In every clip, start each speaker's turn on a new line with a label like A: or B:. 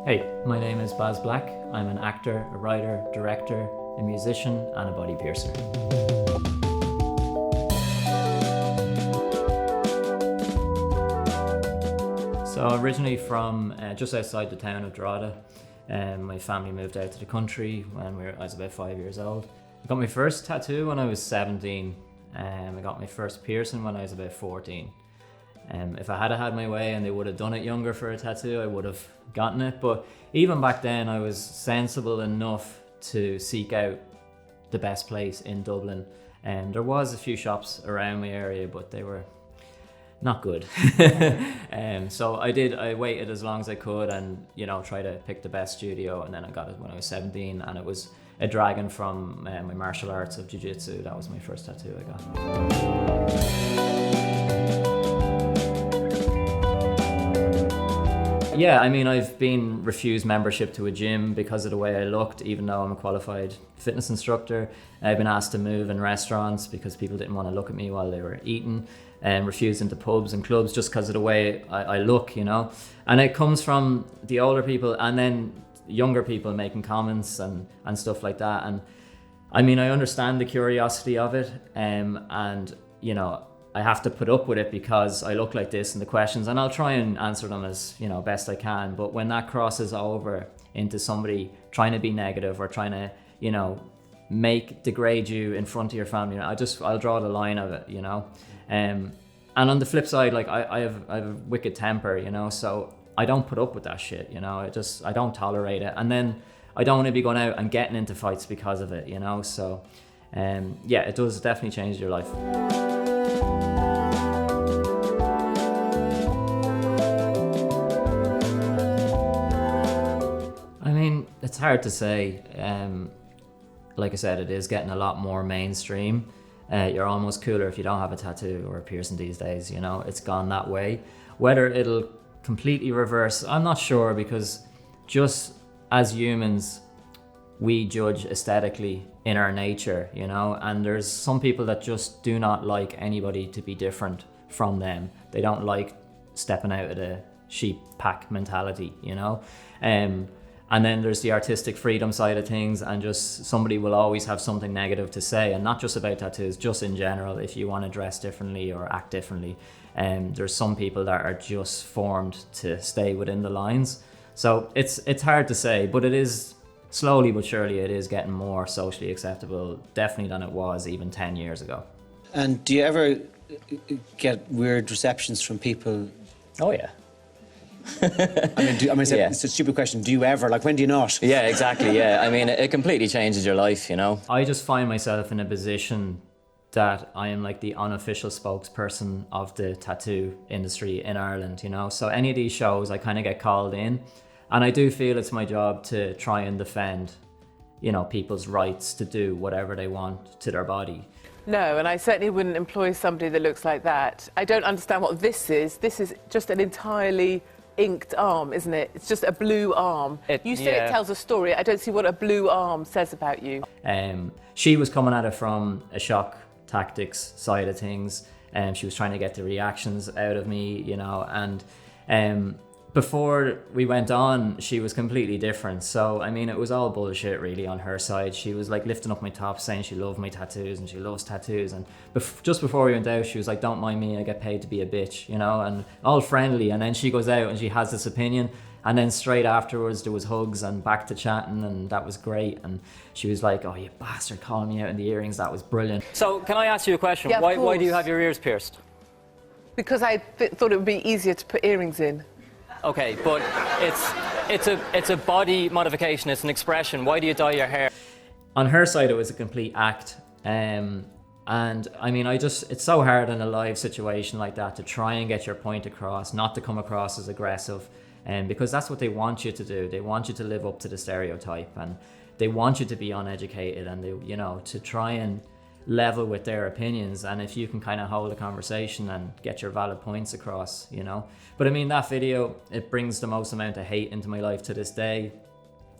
A: Hey, my name is Baz Black. I'm an actor, a writer, director, a musician, and a body piercer. So originally from just outside the town of Drogheda. My family moved out to the country when I was about 5 years old. I got my first tattoo when I was 17. I got my first piercing when I was about 14. If I had my way and they would have done it younger for a tattoo, I would have gotten it. But even back then, I was sensible enough to seek out the best place in Dublin. There was a few shops around my area, but they were not good. So I waited as long as I could and, try to pick the best studio. And then I got it when I was 17, and it was a dragon from my martial arts of jiu-jitsu. That was my first tattoo I got. Yeah, I've been refused membership to a gym because of the way I looked, even though I'm a qualified fitness instructor. I've been asked to move in restaurants because people didn't want to look at me while they were eating, and refused into pubs and clubs just because of the way I look, And it comes from the older people and then younger people making comments and stuff like that. And I understand the curiosity of it, and I have to put up with it because I look like this and the questions, and I'll try and answer them as best I can. But when that crosses over into somebody trying to be negative or trying to degrade you in front of your family, I'll draw the line of it, and on the flip side, like I have a wicked temper, so I don't put up with that shit, I don't tolerate it, and then I don't want to be going out and getting into fights because of it, so yeah, it does definitely change your life. It's hard to say. Like I said, it is getting a lot more mainstream. You're almost cooler if you don't have a tattoo or a piercing these days, it's gone that way. Whether it'll completely reverse, I'm not sure, because just as humans, we judge aesthetically in our nature, and there's some people that just do not like anybody to be different from them. They don't like stepping out of the sheep pack mentality, and then there's the artistic freedom side of things, and just somebody will always have something negative to say, and not just about tattoos, just in general. If you want to dress differently or act differently, there's some people that are just formed to stay within the lines. So it's hard to say, but it is slowly but surely it is getting more socially acceptable, definitely, than it was even 10 years ago.
B: And do you ever get weird receptions from people?
A: Oh yeah.
B: It's a stupid question. Do you ever? Like, when do you not?
A: Yeah, exactly, yeah. It completely changes your life, I just find myself in a position that I am like the unofficial spokesperson of the tattoo industry in Ireland, So any of these shows, I kind of get called in, and I do feel it's my job to try and defend, people's rights to do whatever they want to their body.
C: No, and I certainly wouldn't employ somebody that looks like that. I don't understand what this is. This is just an entirely inked arm, isn't it? It's just a blue arm. You say it tells a story. I don't see what a blue arm says about you.
A: She was coming at it from a shock tactics side of things, and she was trying to get the reactions out of me, and before we went on, she was completely different. So, it was all bullshit really on her side. She was like lifting up my top, saying she loved my tattoos and she loves tattoos. And just before we went out, she was like, "Don't mind me, I get paid to be a bitch," and all friendly. And then she goes out and she has this opinion. And then straight afterwards, there was hugs and back to chatting, and that was great. And she was like, "Oh, you bastard, calling me out in the earrings, that was brilliant."
D: So, can I ask you a question?
C: Yeah,
D: why do you have your ears pierced?
C: Because I thought it would be easier to put earrings in.
D: Okay, but it's a body modification, it's an expression. Why do you dye your hair?
A: On her side, it was a complete act. And it's so hard in a live situation like that to try and get your point across, not to come across as aggressive, because that's what they want you to do. They want you to live up to the stereotype, and they want you to be uneducated, and they, to try and level with their opinions. And if you can kind of hold a conversation and get your valid points across, But that video, it brings the most amount of hate into my life to this day.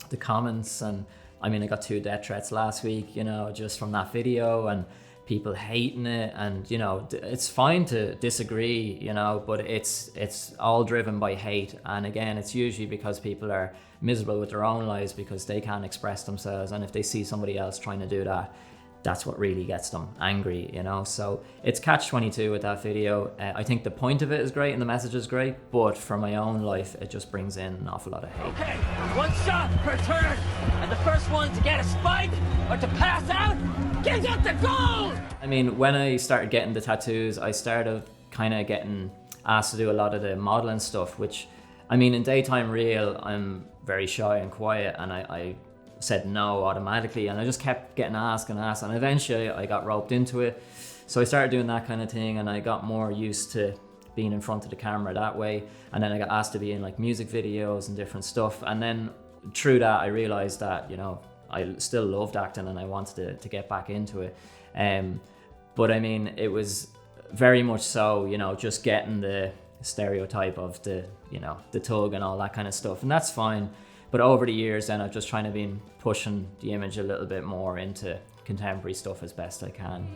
A: The comments, and I got 2 death threats last week, just from that video, and people hating it, and you know, it's fine to disagree, you know, but it's all driven by hate. And again, it's usually because people are miserable with their own lives because they can't express themselves, and if they see somebody else trying to do that, that's what really gets them angry, you know. So it's catch-22 with that video. I think the point of it is great and the message is great, but for my own life, it just brings in an awful lot of hate.
E: Okay, 1 shot per turn, and the first one to get a spike or to pass out gives up the gold!
A: I mean, when I started getting the tattoos, I started kind of getting asked to do a lot of the modeling stuff, which, I mean, in daytime real, I'm very shy and quiet, and I said no automatically, and I just kept getting asked, and eventually I got roped into it. So I started doing that kind of thing, and I got more used to being in front of the camera that way, and then I got asked to be in like music videos and different stuff, and then through that I realized that, you know, I still loved acting and I wanted to get back into it. But I mean, it was very much so, you know, just getting the stereotype of the, you know, the tug and all that kind of stuff, and that's fine. But over the years then I've just trying to been pushing the image a little bit more into contemporary stuff as best I can.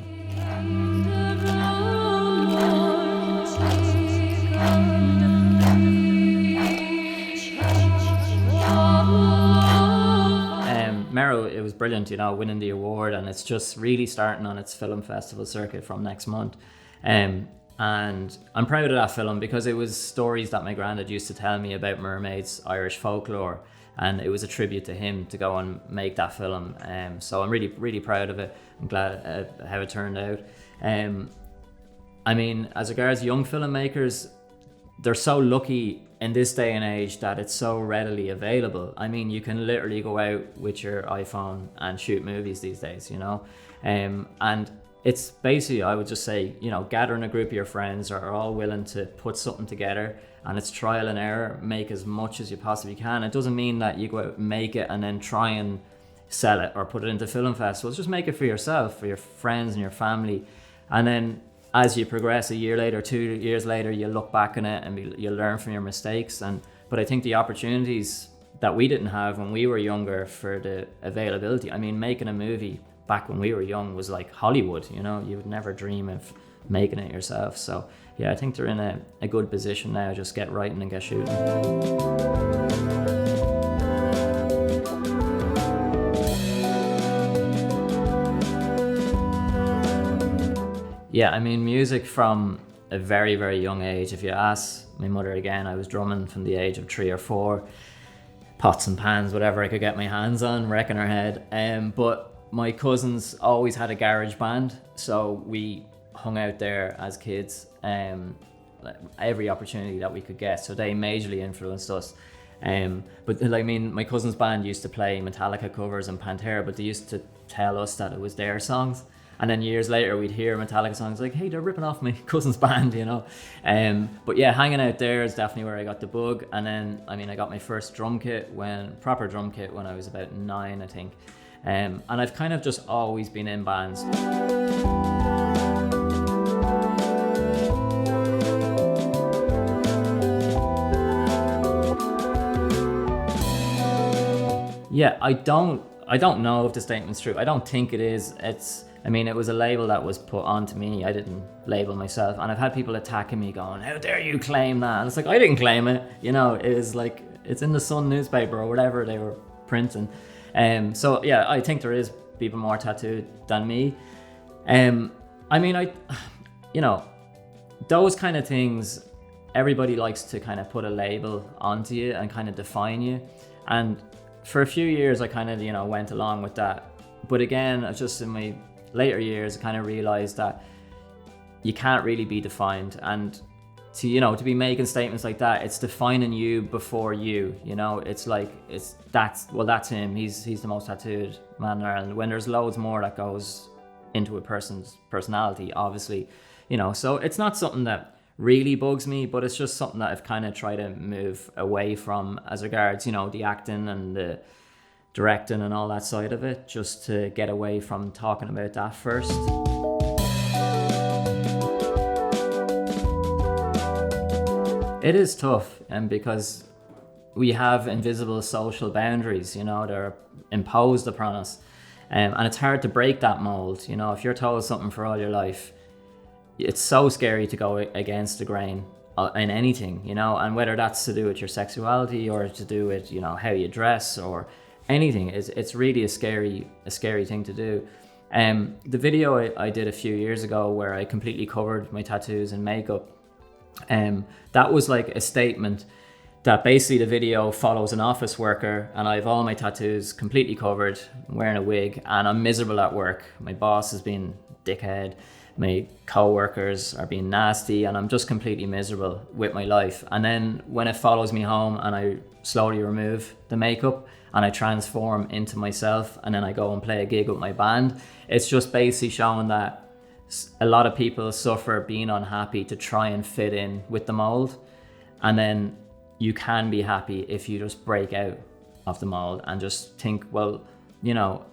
A: Mero, it was brilliant, you know, winning the award, and it's just really starting on its film festival circuit from next month. And I'm proud of that film because it was stories that my granddad used to tell me about mermaids, Irish folklore, and it was a tribute to him to go and make that film. So I'm really, really proud of it. I'm glad how it turned out. I mean, as regards young filmmakers, they're so lucky in this day and age that it's so readily available. I mean, you can literally go out with your iPhone and shoot movies these days, you know? And it's basically, I would just say, you know, gathering a group of your friends are all willing to put something together, and it's trial and error, make as much as you possibly can. It doesn't mean that you go out and make it and then try and sell it or put it into film festivals. Just make it for yourself, for your friends and your family. And then as you progress, a year later, 2 years later, you look back on it and you learn from your mistakes. But I think the opportunities that we didn't have when we were younger for the availability, I mean, making a movie back when we were young was like Hollywood, you know, you would never dream of making it yourself. So yeah, I think they're in a good position now. Just get writing and get shooting. Yeah, I mean, music from a very, very young age. If you ask my mother again, I was drumming from the age of 3 or 4, pots and pans, whatever I could get my hands on, wrecking her head. But my cousins always had a garage band, so we hung out there as kids, every opportunity that we could get. So they majorly influenced us. But I mean, my cousin's band used to play Metallica covers and Pantera, but they used to tell us that it was their songs. And then years later, we'd hear Metallica songs like, hey, they're ripping off my cousin's band, you know. But yeah, hanging out there is definitely where I got the bug. And then, I mean, I got my first proper drum kit when I was about 9, I think. And I've kind of just always been in bands. Yeah, I don't know if the statement's true. I don't think it is. I mean, it was a label that was put onto me. I didn't label myself. And I've had people attacking me going, how dare you claim that? And it's like, I didn't claim it. You know, it was like, it's in the Sun newspaper or whatever they were printing. So yeah, I think there is people more tattooed than me. I mean, you know, those kind of things, everybody likes to kind of put a label onto you and kind of define you. And for a few years, I kind of, you know, went along with that. But again, just in my later years, I kind of realized that you can't really be defined. And to be making statements like that, it's defining you before you, you know. It's like, that's him. He's the most tattooed man in Ireland. When there's loads more that goes into a person's personality, obviously, you know. So it's not something that really bugs me, but it's just something that I've kind of tried to move away from as regards, you know, the acting and the directing and all that side of it, just to get away from talking about that first. It is tough, and because we have invisible social boundaries, you know, they're imposed upon us. And it's hard to break that mold. You know, if you're told something for all your life, it's so scary to go against the grain in anything, you know, and whether that's to do with your sexuality or to do with, you know, how you dress or anything, it's really a scary thing to do. The video I did a few years ago where I completely covered my tattoos and makeup, that was like a statement that basically the video follows an office worker and I have all my tattoos completely covered, I'm wearing a wig, and I'm miserable at work. My boss has been dickhead, my co-workers are being nasty, and I'm just completely miserable with my life. And then when it follows me home and I slowly remove the makeup and I transform into myself and then I go and play a gig with my band, it's just basically showing that a lot of people suffer being unhappy to try and fit in with the mold, and then you can be happy if you just break out of the mold and just think, well, you know,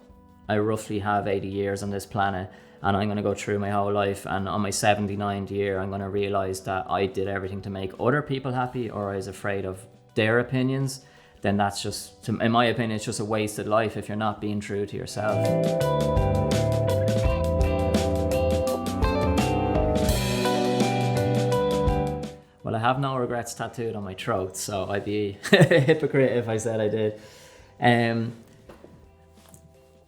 A: I roughly have 80 years on this planet and I'm going to go through my whole life, and on my 79th year I'm going to realize that I did everything to make other people happy, or I was afraid of their opinions. Then that's just, in my opinion, it's just a wasted life if you're not being true to yourself. Well, I have no regrets tattooed on my throat, so I'd be a hypocrite if I said I did.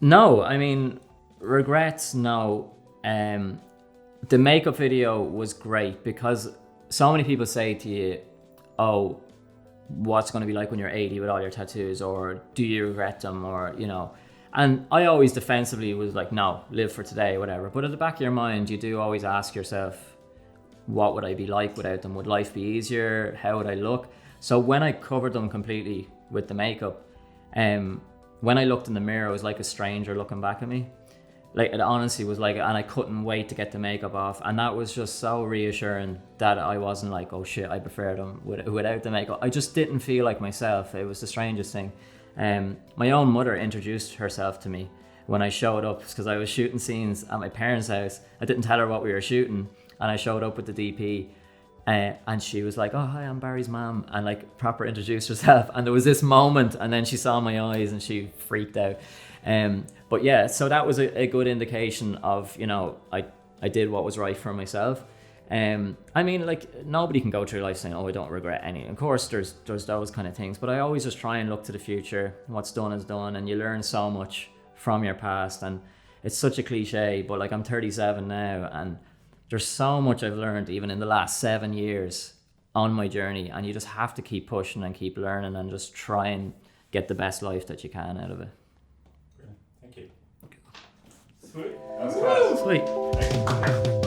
A: No, I mean, regrets, no. The makeup video was great because so many people say to you, oh, what's going to be like when you're 80 with all your tattoos, or do you regret them, or, you know. And I always defensively was like, no, live for today, whatever. But at the back of your mind, you do always ask yourself, what would I be like without them? Would life be easier? How would I look? So when I covered them completely with the makeup, when I looked in the mirror, it was like a stranger looking back at me. Like, it honestly was like, and I couldn't wait to get the makeup off. And that was just so reassuring that I wasn't like, oh shit, I prefer them without the makeup. I just didn't feel like myself. It was the strangest thing. My own mother introduced herself to me when I showed up, because I was shooting scenes at my parents' house. I didn't tell her what we were shooting, and I showed up with the DP. And she was like, oh, hi, I'm Barry's mom, and like proper introduced herself. And there was this moment, and then she saw my eyes and she freaked out. But yeah, so that was a good indication of, you know, I did what was right for myself. I mean, like, nobody can go through life saying, oh, I don't regret anything. Of course, there's those kind of things, but I always just try and look to the future. What's done is done, and you learn so much from your past. And it's such a cliche, but like, I'm 37 now, and there's so much I've learned even in the last 7 years on my journey, and you just have to keep pushing and keep learning and just try and get the best life that you can out of it.
F: Brilliant. Thank you. Sweet. That was fast.
A: Sweet.